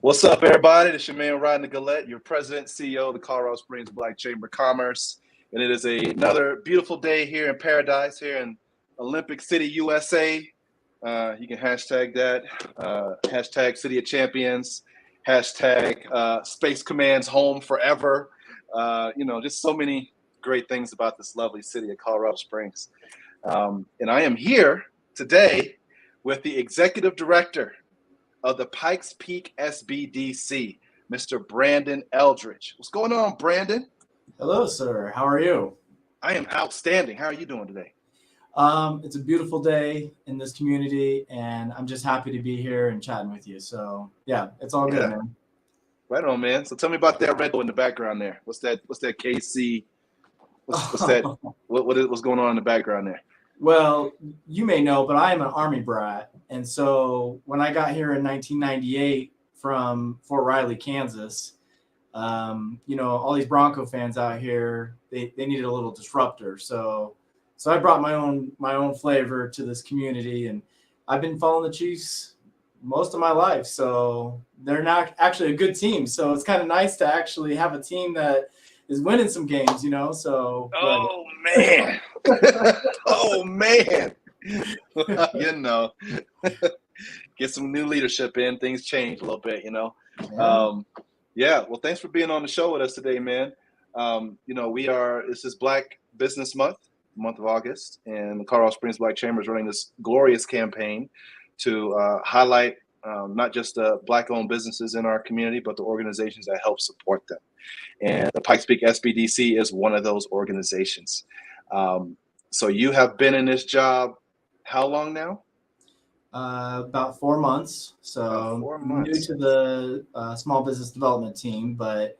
What's up, everybody? This is your man, Rodney Gillette, your president, CEO of the Colorado Springs Black Chamber of Commerce. And it is another beautiful day here in paradise, here in Olympic City, USA. You can hashtag that, hashtag City of Champions, hashtag Space Command's home forever. Just so many great things about this lovely city of Colorado Springs. And I am here today with the executive director of the Pikes Peak SBDC, Mr. Brandon Eldridge. What's going on, Brandon? Hello, sir. How are you? I am outstanding. How are you doing today? It's a beautiful day in this community, and I'm just happy to be here and chatting with you. So, yeah, it's all good, man. Right on, man. So tell me about that red in the background there. What's that KC? What's that? What's going on in the background there? Well, you may know, but I am an Army brat. And so when I got here in 1998 from Fort Riley, Kansas, all these Bronco fans out here, they needed a little disruptor. So I brought my own flavor to this community, and I've been following the Chiefs most of my life. So they're not actually a good team. So it's kind of nice to actually have a team that is winning some games, So oh man. Oh man. Get some new leadership in, things change a little bit, Well, thanks for being on the show with us today, man. This is Black Business Month of August, and the Colorado Springs Black Chamber is running this glorious campaign to highlight not just the Black-owned businesses in our community, but the organizations that help support them. And the Pikes Peak SBDC is one of those organizations. So you have been in this job how long now? About 4 months. So 4 months. New to the small business development team, but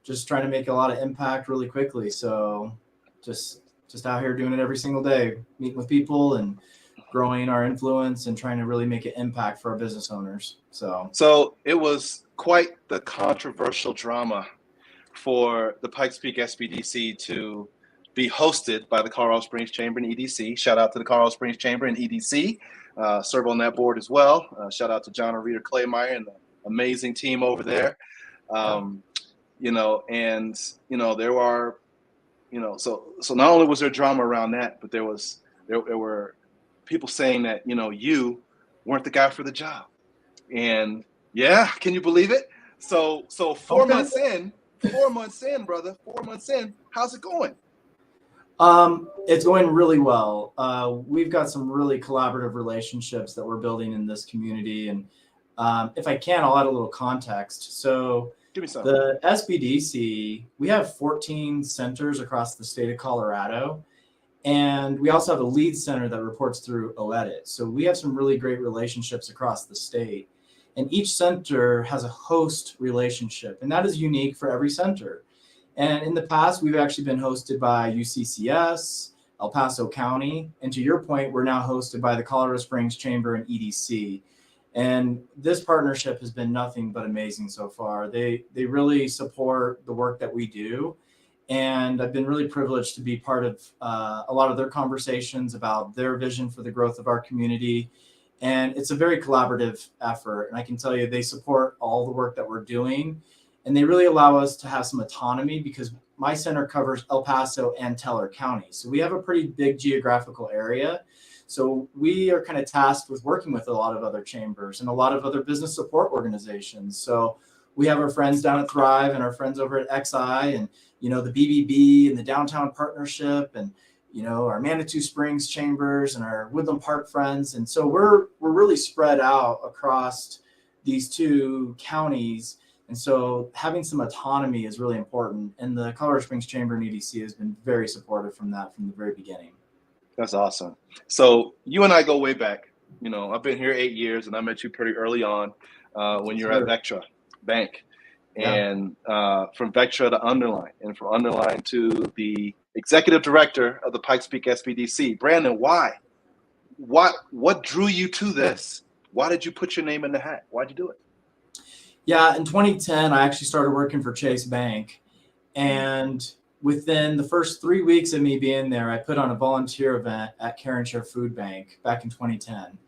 just trying to make a lot of impact really quickly. So just out here doing it every single day, meeting with people and growing our influence and trying to really make an impact for our business owners. So it was quite the controversial drama for the Pikes Peak SBDC to be hosted by the Colorado Springs Chamber and EDC. Shout out to the Colorado Springs Chamber and EDC. Serve on that board as well. Shout out to John and Rita Claymeyer and the amazing team over there. There are, so not only was there drama around that, but there were people saying that, you weren't the guy for the job. And yeah, can you believe it? So 4 months in, brother, 4 months in, how's it going? It's going really well. We've got some really collaborative relationships that we're building in this community. And if I can, I'll add a little context. So give me some. The SBDC, we have 14 centers across the state of Colorado. And we also have a lead center that reports through OEDIT. So we have some really great relationships across the state. And each center has a host relationship, and that is unique for every center. And in the past, we've actually been hosted by UCCS, El Paso County. And to your point, we're now hosted by the Colorado Springs Chamber and EDC. And this partnership has been nothing but amazing so far. They really support the work that we do. And I've been really privileged to be part of a lot of their conversations about their vision for the growth of our community. And it's a very collaborative effort. And I can tell you, they support all the work that we're doing. And they really allow us to have some autonomy because my center covers El Paso and Teller County. So we have a pretty big geographical area. So we are kind of tasked with working with a lot of other chambers and a lot of other business support organizations. So we have our friends down at Thrive and our friends over at XI and, the BBB and the Downtown Partnership and, our Manitou Springs chambers and our Woodland Park friends. And so we're really spread out across these two counties. And so having some autonomy is really important. And the Colorado Springs Chamber and EDC has been very supportive from the very beginning. That's awesome. So you and I go way back. I've been here 8 years and I met you pretty early on when you were at Vectra Bank. Yeah. And from Vectra to Underline and from Underline to the executive director of the Pikes Peak SBDC. Brandon, why? What drew you to this? Why did you put your name in the hat? Why'd you do it? Yeah, in 2010, I actually started working for Chase Bank. And within the first 3 weeks of me being there, I put on a volunteer event at Care and Share Food Bank back in 2010.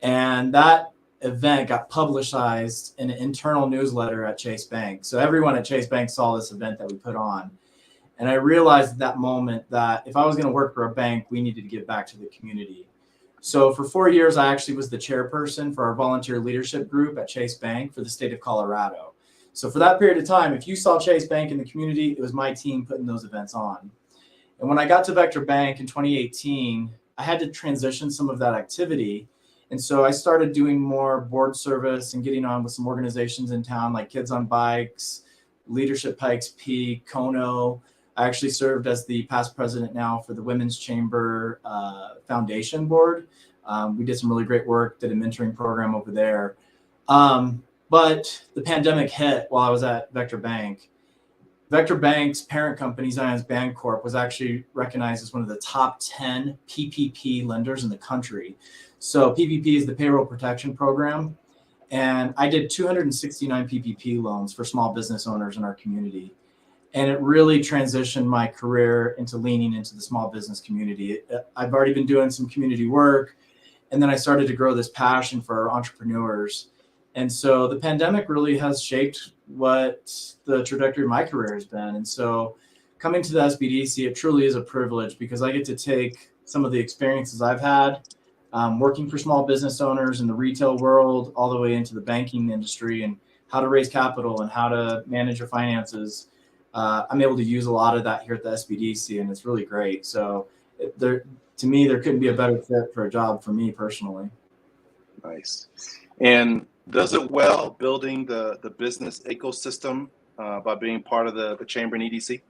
And that event got publicized in an internal newsletter at Chase Bank. So everyone at Chase Bank saw this event that we put on. And I realized at that moment that if I was going to work for a bank, we needed to give back to the community. So for 4 years, I actually was the chairperson for our volunteer leadership group at Chase Bank for the state of Colorado. So for that period of time, if you saw Chase Bank in the community, it was my team putting those events on. And when I got to Vector Bank in 2018, I had to transition some of that activity. And so I started doing more board service and getting on with some organizations in town like Kids on Bikes, Leadership Pikes, Peak, Kono. I actually served as the past president now for the Women's Chamber Foundation Board. We did some really great work, did a mentoring program over there. But the pandemic hit while I was at Vector Bank. Vector Bank's parent company, Zions Bancorp, was actually recognized as one of the top 10 PPP lenders in the country. So PPP is the Payroll Protection Program. And I did 269 PPP loans for small business owners in our community. And it really transitioned my career into leaning into the small business community. I've already been doing some community work. And then I started to grow this passion for entrepreneurs. And so the pandemic really has shaped what the trajectory of my career has been. And so coming to the SBDC, it truly is a privilege because I get to take some of the experiences I've had working for small business owners in the retail world, all the way into the banking industry and how to raise capital and how to manage your finances. I'm able to use a lot of that here at the SBDC, and it's really great. So to me, there couldn't be a better fit for a job for me personally. Nice. And does it well building the business ecosystem by being part of the chamber and EDC?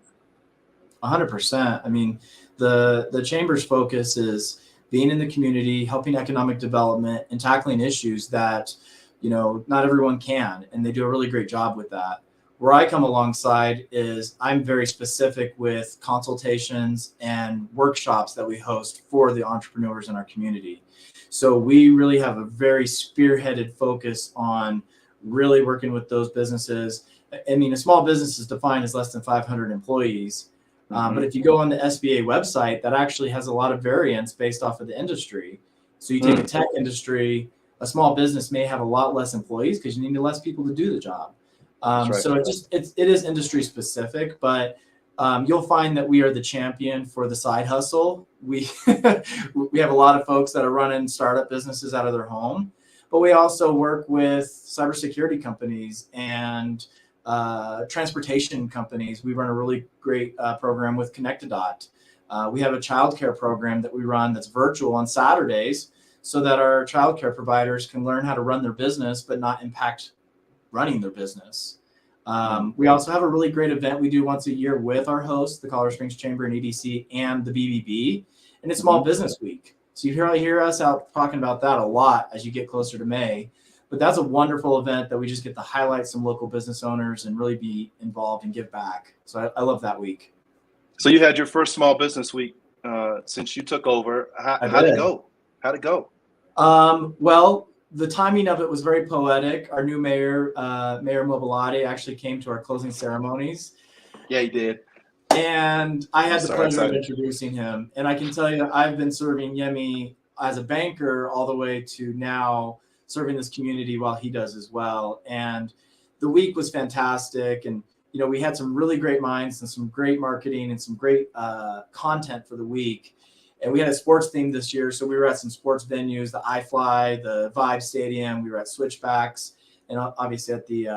100%. I mean, the chamber's focus is being in the community, helping economic development, and tackling issues that, not everyone can, and they do a really great job with that. Where I come alongside is I'm very specific with consultations and workshops that we host for the entrepreneurs in our community. So we really have a very spearheaded focus on really working with those businesses. I mean, a small business is defined as less than 500 employees. But if you go on the SBA website, that actually has a lot of variance based off of the industry. So you take a tech industry, a small business may have a lot less employees because you need less people to do the job. Right. So it is industry specific, but you'll find that we are the champion for the side hustle. We have a lot of folks that are running startup businesses out of their home, but we also work with cybersecurity companies and transportation companies. We run a really great program with Connect-A-Dot. We have a childcare program that we run that's virtual on Saturdays so that our childcare providers can learn how to run their business but not impact running their business. We also have a really great event we do once a year with our hosts, the Colorado Springs Chamber and EDC and the BBB, and it's Small Business Week. So you hear us out talking about that a lot as you get closer to May. But that's a wonderful event that we just get to highlight some local business owners and really be involved and give back. So I love that week. So you had your first Small Business Week since you took over. How'd it go? How'd it go? Well, the timing of it was very poetic. Our new mayor, Mayor Mobilati, actually came to our closing ceremonies. Yeah, he did. And I had the pleasure of introducing him. And I can tell you, I've been serving Yemi as a banker all the way to now serving this community while he does as well. And the week was fantastic. And, we had some really great minds and some great marketing and some great content for the week. And we had a sports theme this year. So we were at some sports venues, the iFly, the Vibe Stadium. We were at Switchbacks and obviously at the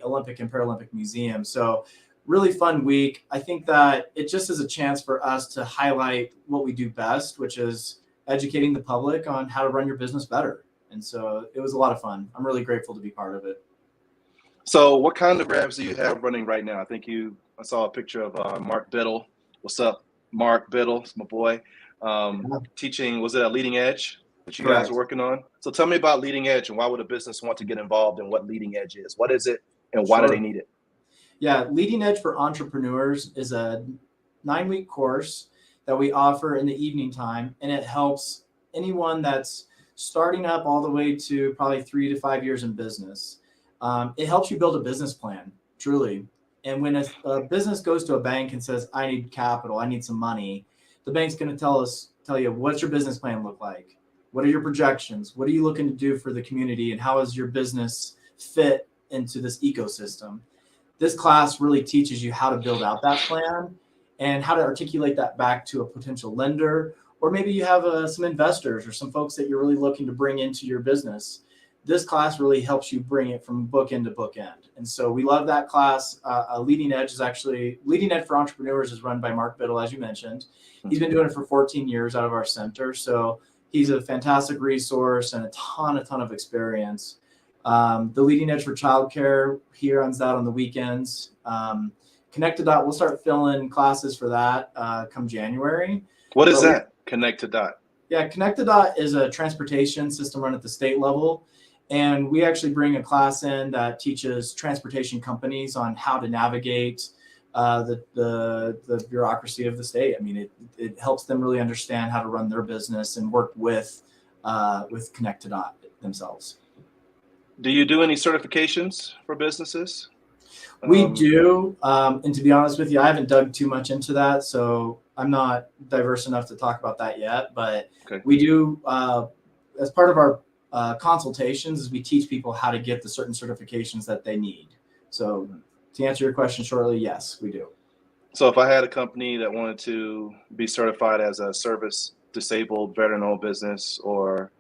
Olympic and Paralympic Museum. So really fun week. I think that it just is a chance for us to highlight what we do best, which is educating the public on how to run your business better. And so it was a lot of fun. I'm really grateful to be part of it. So what kind of reps do you have running right now? I saw a picture of Mark Biddle. What's up, Mark Biddle? It's my boy. Teaching, was it at Leading Edge that you guys are working on? So tell me about Leading Edge and why would a business want to get involved in what Leading Edge is? What is it and why do they need it? Yeah, Leading Edge for Entrepreneurs is a 9-week course that we offer in the evening time, and it helps anyone that's starting up all the way to probably 3 to 5 years in business. It helps you build a business plan, truly. And when a business goes to a bank and says, I need capital, I need some money, the bank's going to tell you, what's your business plan look like? What are your projections? What are you looking to do for the community? And how is your business fit into this ecosystem? This class really teaches you how to build out that plan and how to articulate that back to a potential lender, or maybe you have some investors or some folks that you're really looking to bring into your business. This class really helps you bring it from bookend to bookend. And so we love that class. Leading Edge for Entrepreneurs is run by Mark Biddle, as you mentioned. He's been doing it for 14 years out of our center. So he's a fantastic resource and a ton of experience. The Leading Edge for Childcare, he runs that on the weekends. Connect to Dot, we'll start filling classes for that come January. What is that? Connect to Dot. Yeah, Connect to Dot is a transportation system run at the state level. And we actually bring a class in that teaches transportation companies on how to navigate the bureaucracy of the state. I mean, it helps them really understand how to run their business and work with Connect to Dot themselves. Do you do any certifications for businesses? We do. And to be honest with you, I haven't dug too much into that. So I'm not diverse enough to talk about that yet. But we do, as part of our consultations, is we teach people how to get the certain certifications that they need. So to answer your question shortly, yes, we do. So if I had a company that wanted to be certified as a service disabled veteran-owned business, or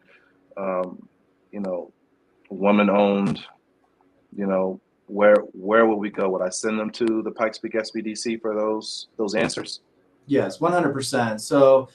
woman-owned, where would we go? Would I send them to the Pikes Peak SBDC for those answers? Yes, 100%. So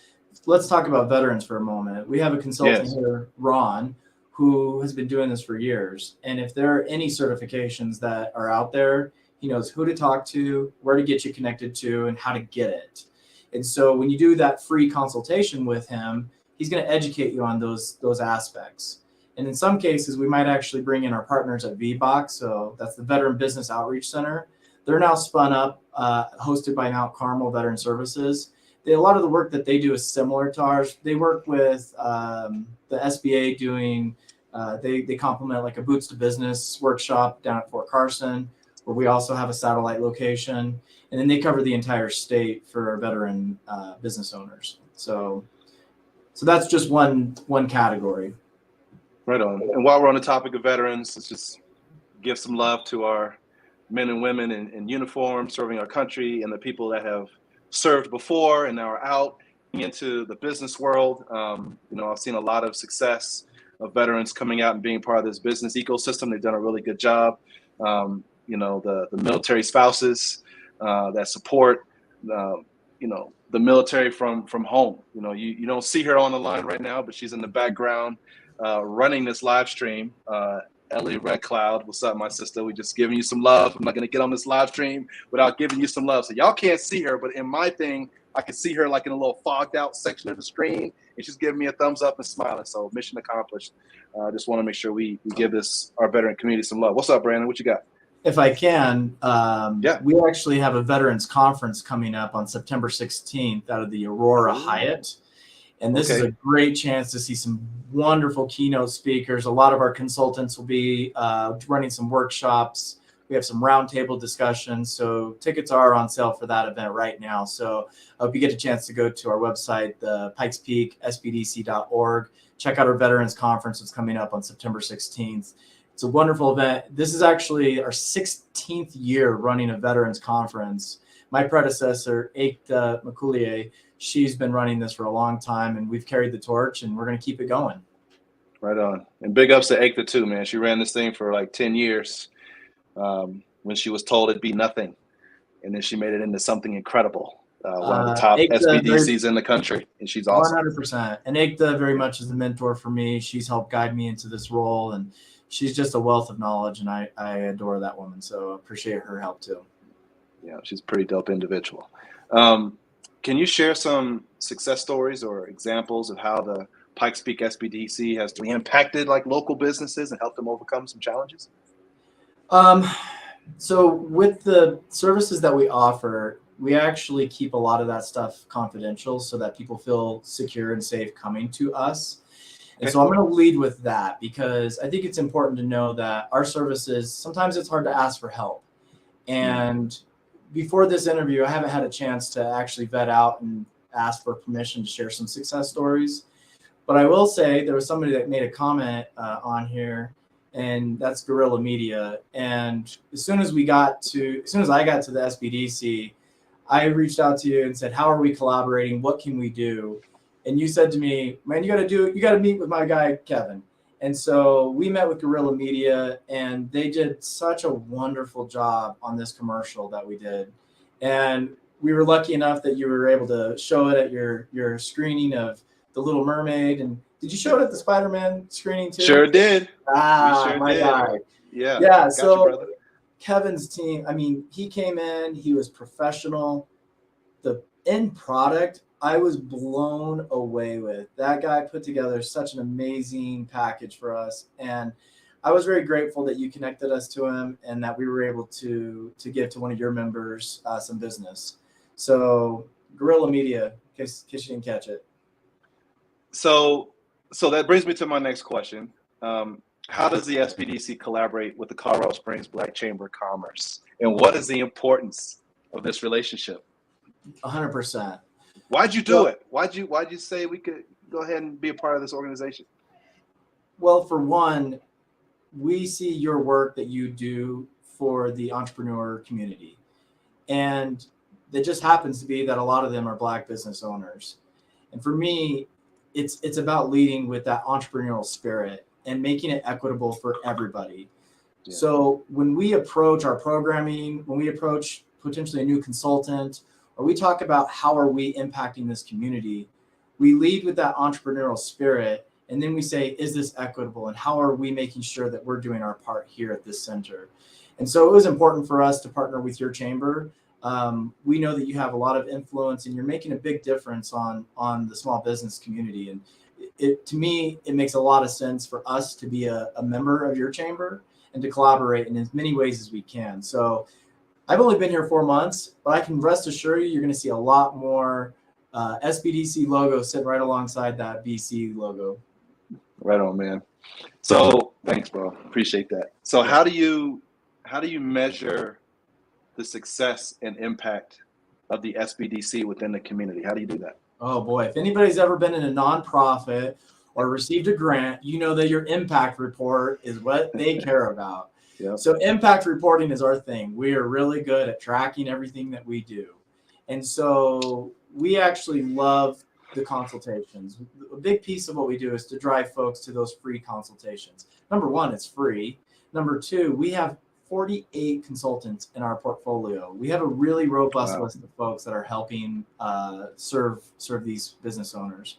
let's talk about veterans for a moment. We have a consultant here, Ron, who has been doing this for years. And if there are any certifications that are out there, he knows who to talk to, where to get you connected to, and how to get it. And so when you do that free consultation with him, he's going to educate you on those aspects. And in some cases, we might actually bring in our partners at VBOC. So that's the Veteran Business Outreach Center. They're now spun up, hosted by Mount Carmel Veteran Services. A lot of the work that they do is similar to ours. They work with the SBA doing, they complement like a Boots to Business workshop down at Fort Carson, where we also have a satellite location. And then they cover the entire state for our veteran business owners. So that's just one category. Right on. And while we're on the topic of veterans, let's just give some love to our men and women in uniform serving our country, and the people that have served before and now are out into the business world. I've seen a lot of success of veterans coming out and being part of this business ecosystem. They've done a really good job. The military spouses that support, the military from home. You don't see her on the line right now, but she's in the background running this live stream. Ellie Red Cloud, what's up, my sister? We just giving you some love. I'm not going to get on this live stream without giving you some love. So y'all can't see her, but in my thing, I can see her like in a little fogged out section of the screen, and she's giving me a thumbs up and smiling. So mission accomplished. I just want to make sure we give our veteran community some love. What's up, Brandon? What you got? If I can, we actually have a veterans conference coming up on September 16th out of the Aurora Hyatt. And this is a great chance to see some wonderful keynote speakers. A lot of our consultants will be running some workshops. We have some roundtable discussions. So tickets are on sale for that event right now. So I hope you get a chance to go to our website, the Pikes Peak, SBDC.org. Check out our Veterans Conference that's coming up on September 16th. It's a wonderful event. This is actually our 16th year running a Veterans Conference. My predecessor, Ekta Makulier, she's been running this for a long time, and we've carried the torch, and we're going to keep it going. Right on. And big ups to Ekta too, man. She ran this thing for like 10 years when she was told it'd be nothing. And then she made it into something incredible. One of the top SBDCs in the country, and she's awesome. 100%. And Ekta very much is a mentor for me. She's helped guide me into this role, and she's just a wealth of knowledge, and I adore that woman. So I appreciate her help too. Yeah, she's a pretty dope individual. Can you share some success stories or examples of how the Pikes Peak SBDC has impacted like local businesses and helped them overcome some challenges? So with the services that we offer, we actually keep a lot of that stuff confidential so that people feel secure and safe coming to us. And so I'm going to lead with that, because I think it's important to know that our services, sometimes it's hard to ask for help. And before this interview, I haven't had a chance to actually vet out and ask for permission to share some success stories. But I will say there was somebody that made a comment on here, and that's Guerrilla Media. And as soon as I got to the SBDC, I reached out to you and said, how are we collaborating? What can we do? And you said to me, man, you got to meet with my guy, Kevin. And so we met with Guerrilla Media, and they did such a wonderful job on this commercial that we did. And we were lucky enough that you were able to show it at your screening of The Little Mermaid. And did you show it at the Spider-Man screening too? Sure did. My guy. Yeah. Yeah. So you, brother. Kevin's team, I mean, he came in, he was professional. The end product, I was blown away with. That guy put together such an amazing package for us. And I was very grateful that you connected us to him and that we were able to give to one of your members some business. So Guerrilla Media, in case you didn't catch it. So that brings me to my next question. How does the SBDC collaborate with the Colorado Springs Black Chamber of Commerce? And what is the importance of this relationship? 100%. Why'd you do it? Why'd you say we could go ahead and be a part of this organization? Well, for one, we see your work that you do for the entrepreneur community. And it just happens to be that a lot of them are Black business owners. And for me, it's about leading with that entrepreneurial spirit and making it equitable for everybody. Yeah. So when we approach our programming, when we approach potentially a new consultant, or we talk about how are we impacting this community, we lead with that entrepreneurial spirit, and then we say, is this equitable, and how are we making sure that we're doing our part here at this center? And so it was important for us to partner with your chamber. We know that you have a lot of influence, and you're making a big difference on the small business community. And to me, it makes a lot of sense for us to be a member of your chamber and to collaborate in as many ways as we can. So I've only been here 4 months, but I can rest assure you're going to see a lot more SBDC logo sitting right alongside that BC logo. Right on, man. So thanks, bro. Appreciate that. So how do you measure the success and impact of the SBDC within the community? How do you do that? Oh boy, if anybody's ever been in a nonprofit or received a grant, you know that your impact report is what they care about. Yep. So impact reporting is our thing. We are really good at tracking everything that we do. And so we actually love the consultations. A big piece of what we do is to drive folks to those free consultations. Number one, it's free. Number two, we have 48 consultants in our portfolio. We have a really robust list of folks that are helping serve these business owners.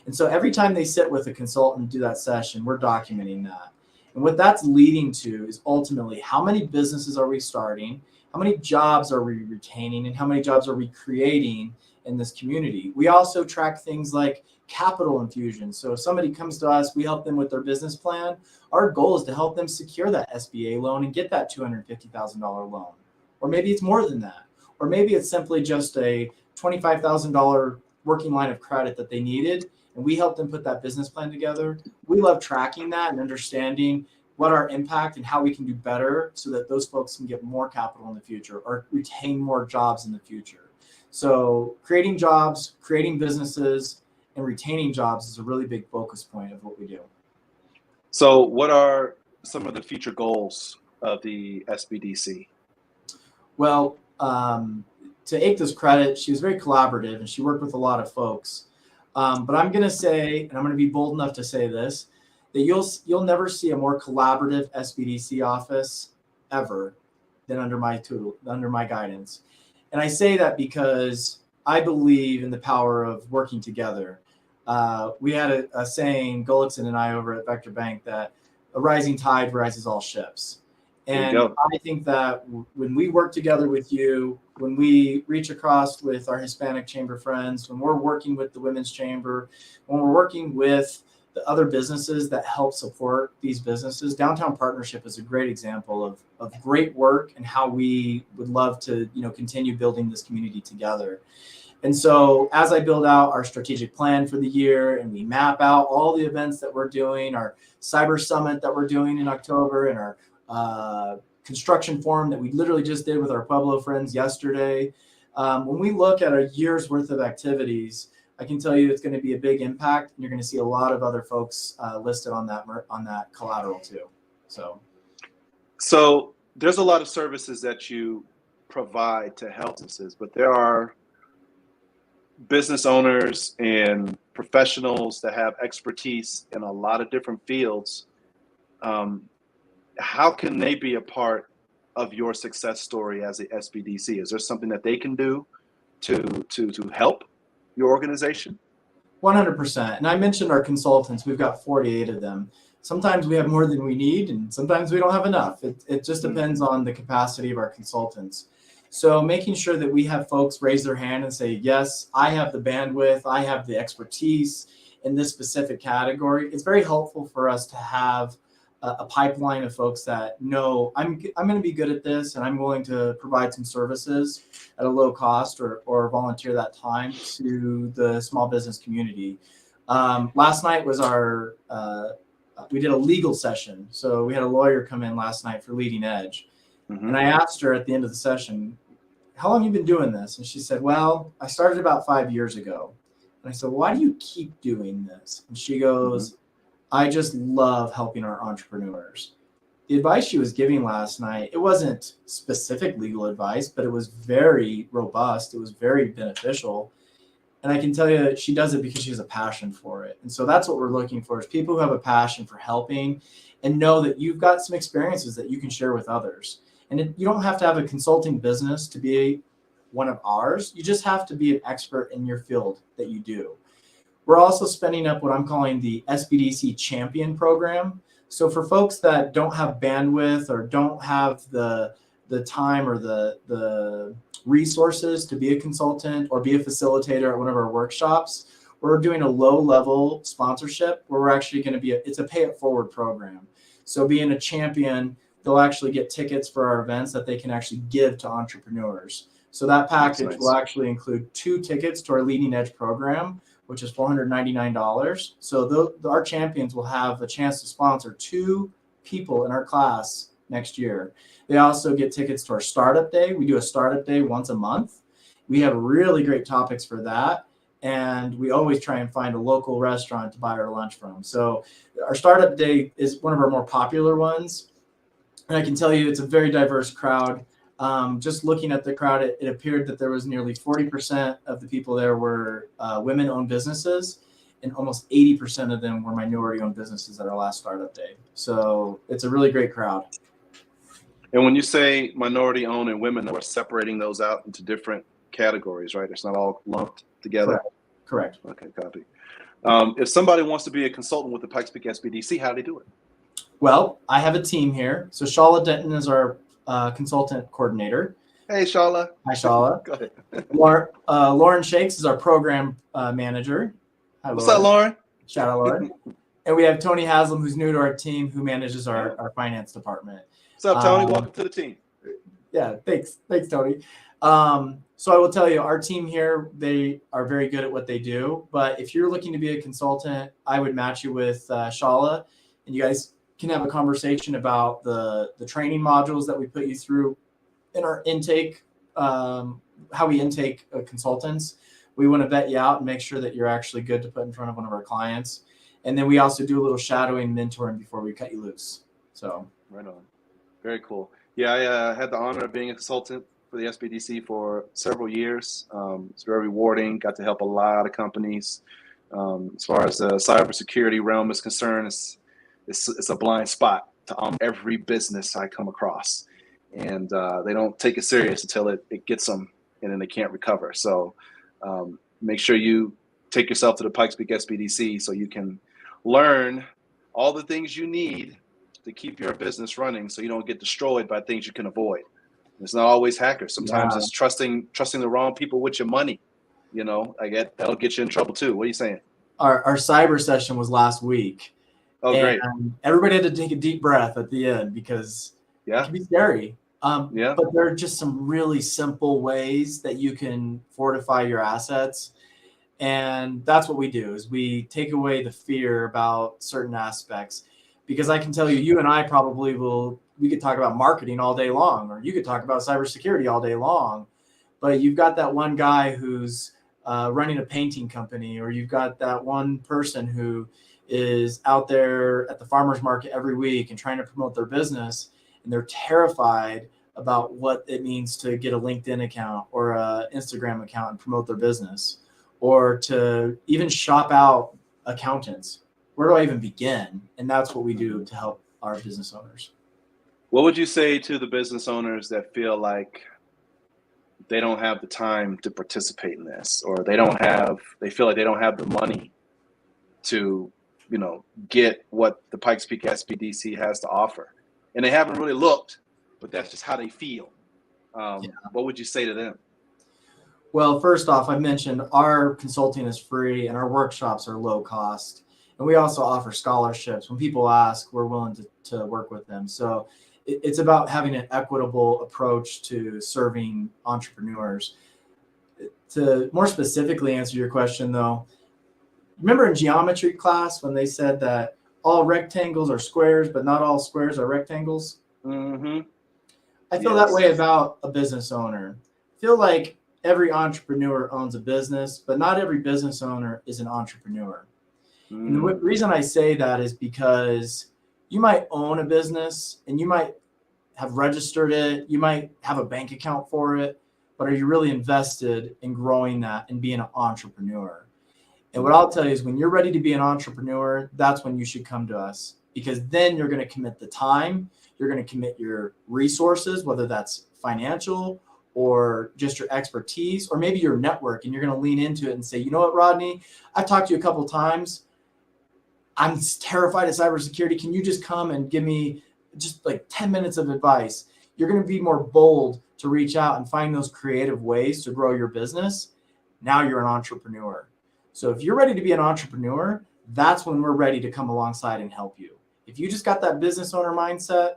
And so every time they sit with a consultant and do that session, we're documenting that. And what that's leading to is ultimately how many businesses are we starting, how many jobs are we retaining, and how many jobs are we creating in this community. We also track things like capital infusion. So if somebody comes to us, we help them with their business plan. Our goal is to help them secure that SBA loan and get that $250,000 loan. Or maybe it's more than that. Or maybe it's simply just a $25,000 working line of credit that they needed, and we help them put that business plan together. We love tracking that and understanding what our impact and how we can do better so that those folks can get more capital in the future or retain more jobs in the future. So creating jobs, creating businesses, and retaining jobs is a really big focus point of what we do. So what are some of the future goals of the SBDC? Well, to Akeda's credit, she was very collaborative and she worked with a lot of folks. But I'm going to say, and I'm going to be bold enough to say this, that you'll never see a more collaborative SBDC office ever than under my guidance. And I say that because I believe in the power of working together. We had a saying, Gullickson and I over at Vector Bank, that a rising tide rises all ships. And I think that when we work together with you, when we reach across with our Hispanic chamber friends, when we're working with the Women's Chamber, when we're working with the other businesses that help support these businesses, Downtown Partnership is a great example of great work and how we would love to continue building this community together. And so as I build out our strategic plan for the year and we map out all the events that we're doing, our cyber summit that we're doing in October and our construction forum that we literally just did with our Pueblo friends yesterday. When we look at a year's worth of activities, I can tell you it's going to be a big impact, and you're going to see a lot of other folks listed on that collateral too. So there's a lot of services that you provide to health businesses, but there are business owners and professionals that have expertise in a lot of different fields. How can they be a part of your success story as a SBDC? Is there something that they can do to help your organization? 100%. And I mentioned our consultants. We've got 48 of them. Sometimes we have more than we need, and sometimes we don't have enough. It just depends on the capacity of our consultants. So making sure that we have folks raise their hand and say, yes, I have the bandwidth, I have the expertise in this specific category. It's very helpful for us to have a pipeline of folks that know I'm going to be good at this, and I'm willing to provide some services at a low cost or volunteer that time to the small business community. Last night was we did a legal session. So we had a lawyer come in last night for Leading Edge. Mm-hmm. And I asked her at the end of the session, how long have you been doing this? And she said, well, I started about 5 years ago. And I said, well, why do you keep doing this? And she goes, I just love helping our entrepreneurs. The advice she was giving last night, it wasn't specific legal advice, but it was very robust. It was very beneficial. And I can tell you she does it because she has a passion for it. And so that's what we're looking for, is people who have a passion for helping and know that you've got some experiences that you can share with others. And you don't have to have a consulting business to be one of ours. You just have to be an expert in your field that you do. We're also spinning up what I'm calling the SBDC Champion Program. So for folks that don't have bandwidth or don't have the time or the resources to be a consultant or be a facilitator at one of our workshops, we're doing a low-level sponsorship where we're actually going to it's a pay-it-forward program. So being a champion, they'll actually get tickets for our events that they can actually give to entrepreneurs. So that package will actually include 2 tickets to our Leading Edge program, which is $499. So our champions will have a chance to sponsor 2 people in our class next year. They also get tickets to our startup day. We do a startup day once a month. We have really great topics for that. And we always try and find a local restaurant to buy our lunch from. So our startup day is one of our more popular ones. And I can tell you it's a very diverse crowd. Just looking at the crowd, it appeared that there was nearly 40% of the people there were women-owned businesses, and almost 80% of them were minority-owned businesses at our last startup day. So it's a really great crowd. And when you say minority-owned and women, we're separating those out into different categories, right? It's not all lumped together. Correct. Okay, copy. If somebody wants to be a consultant with the Pikes Peak SBDC, how do they do it? Well, I have a team here. So Shala Denton is our consultant coordinator. Hey, Shala. Hi, Shala. Go ahead. Lauren Shakes is our program manager. Hi, What's up, Lauren? Shout out, Lauren. And we have Tony Haslam, who's new to our team, who manages our finance department. What's up, Tony? Welcome to the team. Yeah, thanks, Tony. So I will tell you, our team here, they are very good at what they do. But if you're looking to be a consultant, I would match you with Shala, and you guys can have a conversation about the training modules that we put you through in our intake, how we intake consultants. We want to vet you out and make sure that you're actually good to put in front of one of our clients. And then we also do a little shadowing, mentoring before we cut you loose. So right on. Very cool. Yeah, I had the honor of being a consultant for the SBDC for several years. It's very rewarding. Got to help a lot of companies. As far as the cybersecurity realm is concerned, it's a blind spot to every business I come across. And they don't take it serious until it gets them, and then they can't recover. So make sure you take yourself to the Pikes Peak SBDC so you can learn all the things you need to keep your business running, so you don't get destroyed by things you can avoid. It's not always hackers. Sometimes it's trusting the wrong people with your money. You know, that'll get you in trouble too. What are you saying? Our cyber session was last week. Oh, great. Everybody had to take a deep breath at the end because it can be scary. But there are just some really simple ways that you can fortify your assets. And that's what we do, is we take away the fear about certain aspects. Because I can tell you, you and I probably we could talk about marketing all day long, or you could talk about cybersecurity all day long. But you've got that one guy who's running a painting company, or you've got that one person who is out there at the farmer's market every week and trying to promote their business, and they're terrified about what it means to get a LinkedIn account or an Instagram account and promote their business, or to even shop out accountants. Where do I even begin? And that's what we do to help our business owners. What would you say to the business owners that feel like they don't have the time to participate in this, or they feel like they don't have the money to, get what the Pikes Peak SBDC has to offer, and they haven't really looked, but that's just how they feel? What would you say to them? Well, first off, I mentioned our consulting is free and our workshops are low cost. And we also offer scholarships. When people ask, we're willing to work with them. So it's about having an equitable approach to serving entrepreneurs. To more specifically answer your question, though, remember in geometry class when they said that all rectangles are squares, but not all squares are rectangles? Mm-hmm. I feel that way about a business owner. I feel like every entrepreneur owns a business, but not every business owner is an entrepreneur. And the reason I say that is because you might own a business and you might have registered it, you might have a bank account for it, but are you really invested in growing that and being an entrepreneur? And what I'll tell you is when you're ready to be an entrepreneur, that's when you should come to us, because then you're going to commit the time, you're going to commit your resources, whether that's financial or just your expertise, or maybe your network, and you're going to lean into it and say, you know what, Rodney, I've talked to you a couple of times. I'm terrified of cybersecurity. Can you just come and give me just like 10 minutes of advice? You're going to be more bold to reach out and find those creative ways to grow your business. Now you're an entrepreneur. So if you're ready to be an entrepreneur, that's when we're ready to come alongside and help you. If you just got that business owner mindset,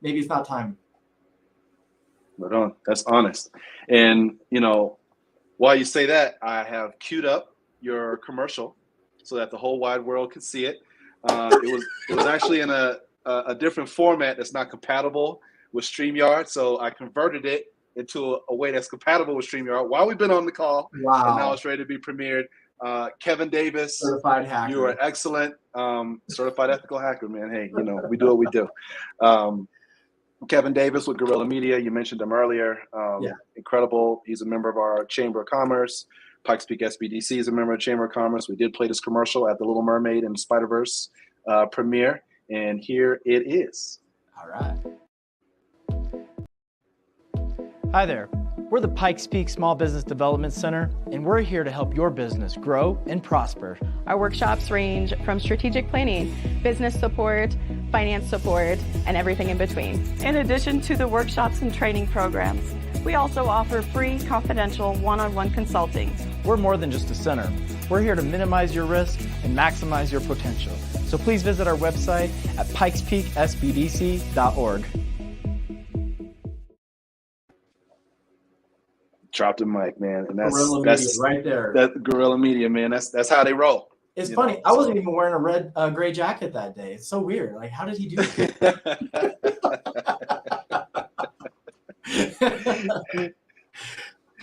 maybe it's not time. Right on. That's honest. And, while you say that, I have queued up your commercial so that the whole wide world could see it. It was actually in a different format that's not compatible with StreamYard. So I converted it into a way that's compatible with StreamYard while we've been on the call. Wow. And now it's ready to be premiered. Kevin Davis, certified hacker. You are excellent. Certified ethical hacker, man. Hey, we do what we do. Kevin Davis with Guerrilla Media. You mentioned him earlier. Incredible. He's a member of our Chamber of Commerce. Pikes Peak SBDC is a member of Chamber of Commerce. We did play this commercial at the Little Mermaid and Spider-Verse premiere, and here it is. All right. Hi there. We're the Pikes Peak Small Business Development Center, and we're here to help your business grow and prosper. Our workshops range from strategic planning, business support, finance support, and everything in between. In addition to the workshops and training programs, we also offer free, confidential, one-on-one consulting. We're more than just a center. We're here to minimize your risk and maximize your potential. So please visit our website at pikespeaksbdc.org. Dropped the mic, man, and that's Media right there. That Guerrilla Media, man. That's how they roll. It's funny. I wasn't even wearing a red gray jacket that day. It's so weird. Like, how did he do that?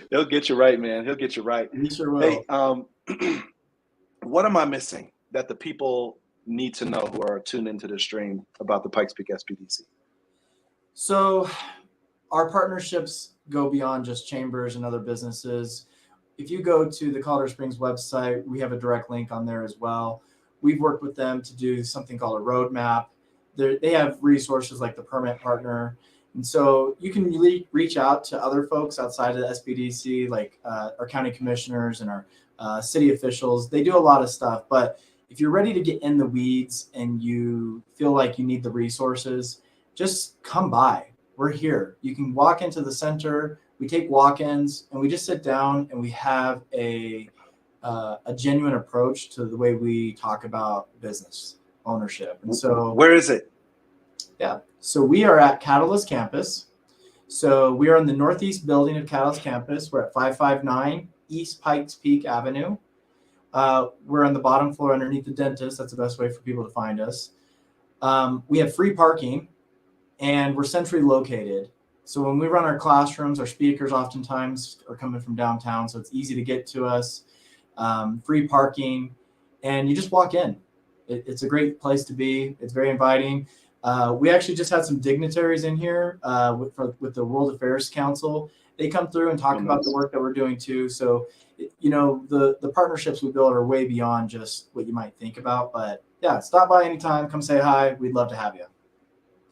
He'll get you right, man. He'll get you right. He sure will. Hey, what am I missing that the people need to know who are tuned into this stream about the Pikes Peak SBDC? So our partnerships go beyond just chambers and other businesses. If you go to the Colorado Springs website, we have a direct link on there as well. We've worked with them to do something called a roadmap. They have resources like the permit partner. And so you can really reach out to other folks outside of the SBDC, like our county commissioners and our city officials. They do a lot of stuff. But if you're ready to get in the weeds and you feel like you need the resources, just come by. We're here. You can walk into the center. We take walk-ins and we just sit down and we have a genuine approach to the way we talk about business ownership. And so, where is it? Yeah. So we are at Catalyst Campus. So we are in the northeast building of Catalyst Campus. We're at 559 East Pikes Peak Avenue. We're on the bottom floor underneath the dentist. That's the best way for people to find us. We have free parking. And we're centrally located. So when we run our classrooms, our speakers oftentimes are coming from downtown, so it's easy to get to us. Free parking, and you just walk in. It's a great place to be. It's very inviting. We actually just had some dignitaries in here with the World Affairs Council. They come through and talk about the work that we're doing too. So, the partnerships we build are way beyond just what you might think about. But yeah, stop by anytime. Come say hi. We'd love to have you.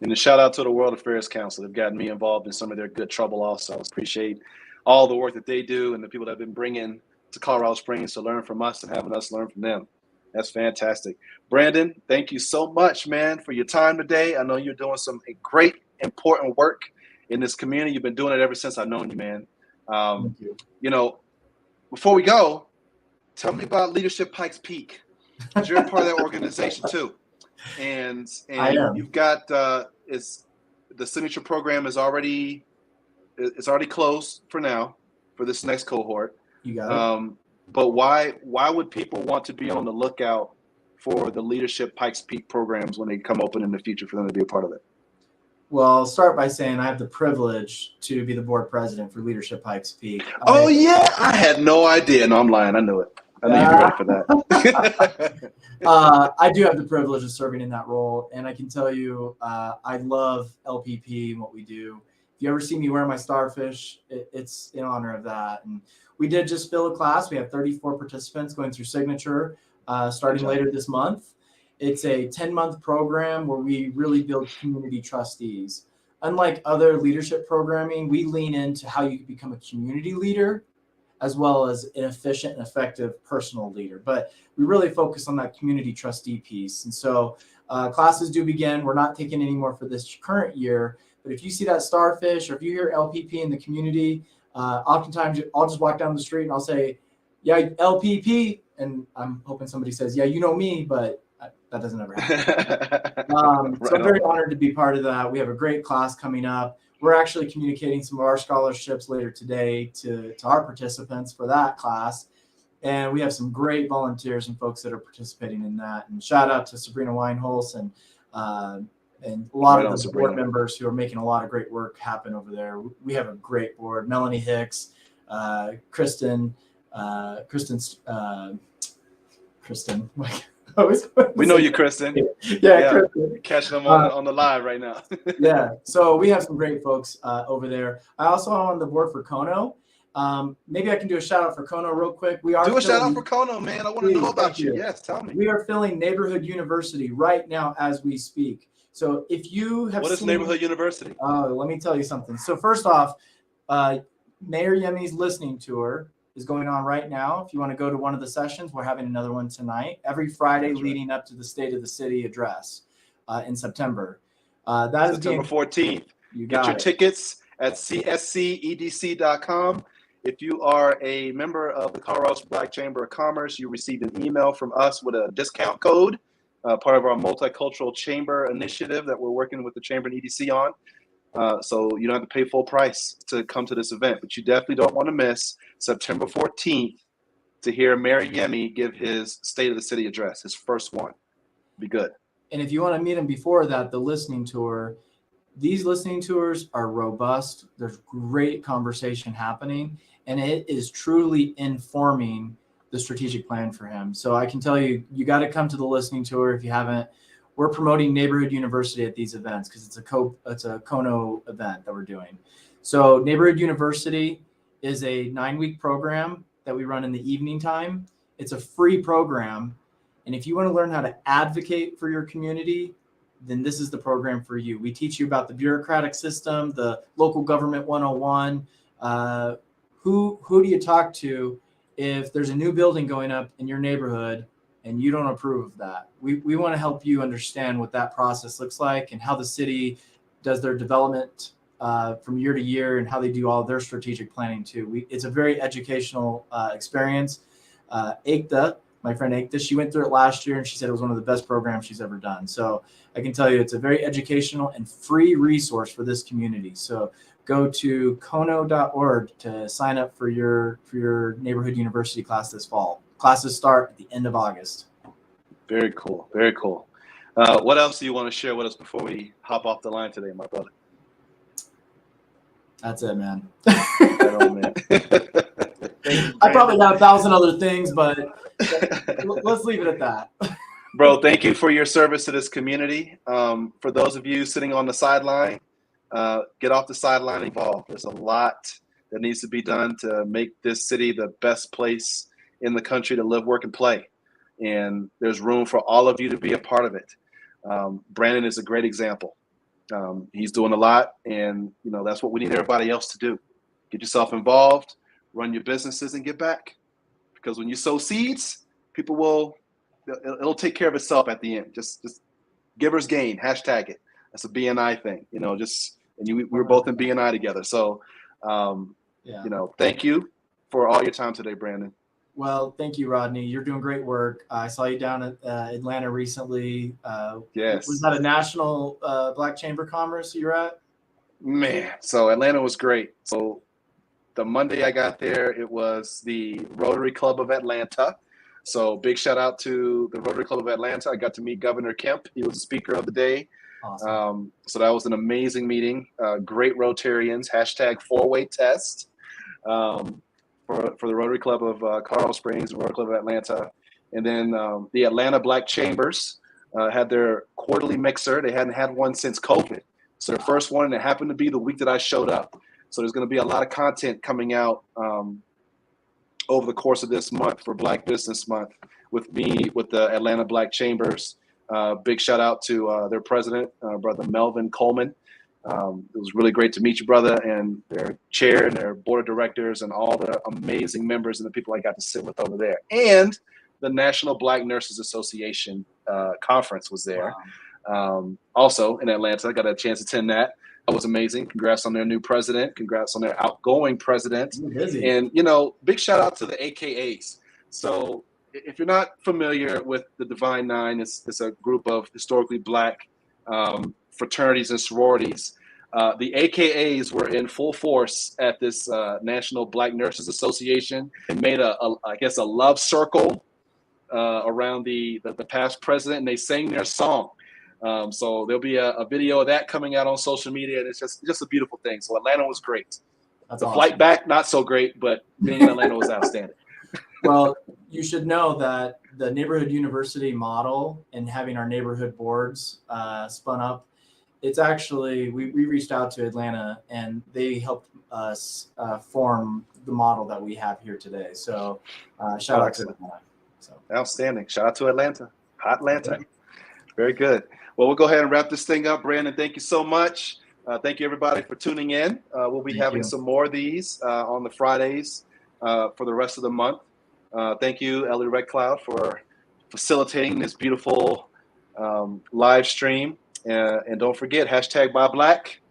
And a shout out to the World Affairs Council. They've gotten me involved in some of their good trouble also. I appreciate all the work that they do and the people that have been bringing to Colorado Springs to learn from us and having us learn from them. That's fantastic. Brandon, thank you so much, man, for your time today. I know you're doing some great, important work in this community. You've been doing it ever since I've known you, man. Thank you. Before we go, tell me about Leadership Pikes Peak. You're a part of that organization too. And you've got the signature program is already closed for now for this next cohort. You got it. But why would people want to be on the lookout for the Leadership Pikes Peak programs when they come open in the future for them to be a part of it? Well, I'll start by saying I have the privilege to be the board president for Leadership Pikes Peak. I had no idea. No, I'm lying. I knew it. I knew you'd be ready for that. I do have the privilege of serving in that role, and I can tell you I love LPP and what we do. If you ever see me wear my starfish, it's in honor of that. And we did just fill a class. We have 34 participants going through signature starting later this month. It's a 10-month program where we really build community trustees. Unlike other leadership programming, we lean into how you become a community leader as well as an efficient and effective personal leader. But we really focus on that community trustee piece. And so classes do begin. We're not taking any more for this current year. But if you see that starfish or if you hear LPP in the community, oftentimes I'll just walk down the street and I'll say, yeah, LPP. And I'm hoping somebody says, yeah, you know me, but that doesn't ever happen. So I'm very honored to be part of that. We have a great class coming up. We're actually communicating some of our scholarships later today to our participants for that class. And we have some great volunteers and folks that are participating in that. And shout out to Sabrina Weinholz and a lot of the board members who are making a lot of great work happen over there. We have a great board. Melanie Hicks, Kristen. We know you, Kristen. Yeah. Kristen. Catching them on the live right now. Yeah, so we have some great folks over there. I also am on the board for Kono. Maybe I can do a shout out for Kono real quick. Do a shout out for Kono, man. I want to know about you. Yes, tell me. We are filling Neighborhood University right now as we speak. So if you have What is Neighborhood University? Let me tell you something. So first off, Mayor Yemi's listening tour is going on right now. If you want to go to one of the sessions, we're having another one tonight, every Friday leading up to the State of the City address in September. That is September 14th. You get your tickets at cscbcc.com. If you are a member of the Colorado Black Chamber of Commerce, you receive an email from us with a discount code, part of our multicultural chamber initiative that we're working with the Chamber and EDC on. So you don't have to pay full price to come to this event, but you definitely don't want to miss September 14th to hear Mayor Yemi give his State of the City address, his first one. Be good. And if you want to meet him before that, the listening tour, these listening tours are robust. There's great conversation happening, and it is truly informing the strategic plan for him. So I can tell you, you got to come to the listening tour if you haven't. We're promoting Neighborhood University at these events because it's a Kono event that we're doing. So Neighborhood University is a 9-week program that we run in the evening time. It's a free program. And if you want to learn how to advocate for your community, then this is the program for you. We teach you about the bureaucratic system, the local government 101. Who do you talk to if there's a new building going up in your neighborhood and you don't approve of that? We want to help you understand what that process looks like and how the city does their development from year to year and how they do all their strategic planning too. It's a very educational experience. Ekta, my friend Ekta, she went through it last year and she said it was one of the best programs she's ever done. So I can tell you it's a very educational and free resource for this community. So go to kono.org to sign up for your Neighborhood University class this fall. Classes start at the end of August. Very cool. Very cool. What else do you want to share with us before we hop off the line today, my brother? That's it, man. Right on, man. I probably got 1,000 other things, but let's leave it at that. Bro, thank you for your service to this community. For those of you sitting on the sideline, get off the sideline involved. There's a lot that needs to be done to make this city the best place in the country to live, work, and play. And there's room for all of you to be a part of it. Brandon is a great example. He's doing a lot, and that's what we need everybody else to do. Get yourself involved, run your businesses, and get back. Because when you sow seeds, it'll take care of itself at the end. Just givers gain, hashtag it. That's a BNI thing, we were both in BNI together. So, thank you for all your time today, Brandon. Well, thank you, Rodney. You're doing great work. I saw you down at Atlanta recently. Yes. Was that a national Black Chamber of Commerce you're at? Man, so Atlanta was great. So the Monday I got there, it was the Rotary Club of Atlanta. So big shout out to the Rotary Club of Atlanta. I got to meet Governor Kemp. He was the speaker of the day. Awesome. So that was an amazing meeting. Great Rotarians, hashtag 4-way test for the Rotary Club of Colorado Springs, Rotary Club of Atlanta. And then the Atlanta Black Chambers had their quarterly mixer. They hadn't had one since COVID. So their first one, and it happened to be the week that I showed up. So there's going to be a lot of content coming out over the course of this month for Black Business Month with me, with the Atlanta Black Chambers. Big shout out to their president, Brother Melvin Coleman. It was really great to meet you, brother, and their chair and their board of directors and all the amazing members and the people I got to sit with over there. And the National Black Nurses Association conference was there. Wow. Also in Atlanta. I got a chance to attend that. That was amazing. Congrats on their new president. Congrats on their outgoing president. And, big shout out to the AKAs. So if you're not familiar with the Divine Nine, it's a group of historically Black fraternities and sororities. The AKAs were in full force at this National Black Nurses Association and made a love circle around the past president, and they sang their song. So there'll be a video of that coming out on social media, and it's just a beautiful thing. So Atlanta was great. That's the awesome. Flight back, not so great, but being in Atlanta was outstanding. Well, you should know that the neighborhood university model and having our neighborhood boards spun up, it's actually, we reached out to Atlanta and they helped us form the model that we have here today. So shout out to Atlanta. So. Outstanding. Shout out to Atlanta. Hot Atlanta. Very good. Well, we'll go ahead and wrap this thing up. Brandon, thank you so much. Thank you, everybody, for tuning in. We'll be having some more of these on the Fridays for the rest of the month. Thank you, Ellie Red Cloud, for facilitating this beautiful live stream. And don't forget, hashtag Buy Black,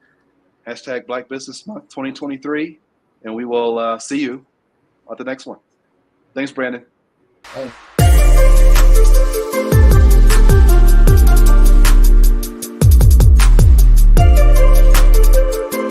hashtag Black Business Month 2023. And we will see you at the next one. Thanks, Brandon. Hey.